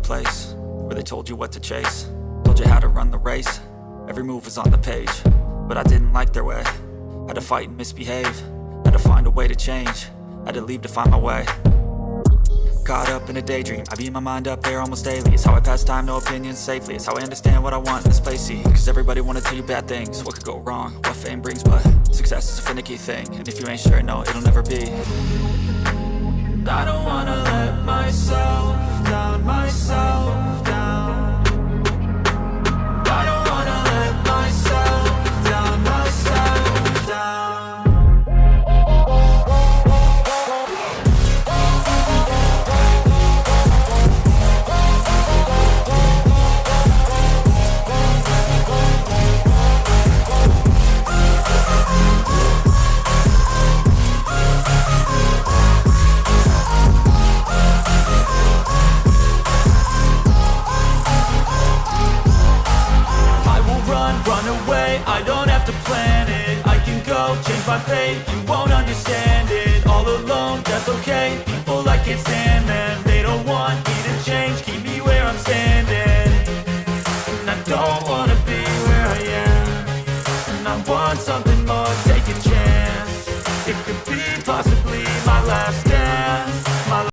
place where they told you what to chase, told you how to run the race. Every move was on the page, but I didn't like their way. Had to fight and misbehave, had to find a way to change, had to leave to find my way. Caught up in a daydream, I beat my mind up there almost daily. It's how I pass time, no opinions safely. It's how I understand what I want in this place, see. Cause everybody wanna tell you bad things, what could go wrong, what fame brings. But success is a finicky thing, and if you ain't sure, no, it'll never be. I don't wanna let myself down, myself down. I don't wanna let myself down, myself down. Run away, I don't have to plan it. I can go, change my fate, you won't understand it. All alone, that's okay, people I can't stand them. They don't want me to change, keep me where I'm standing. And I don't wanna be where I am, and I want something more.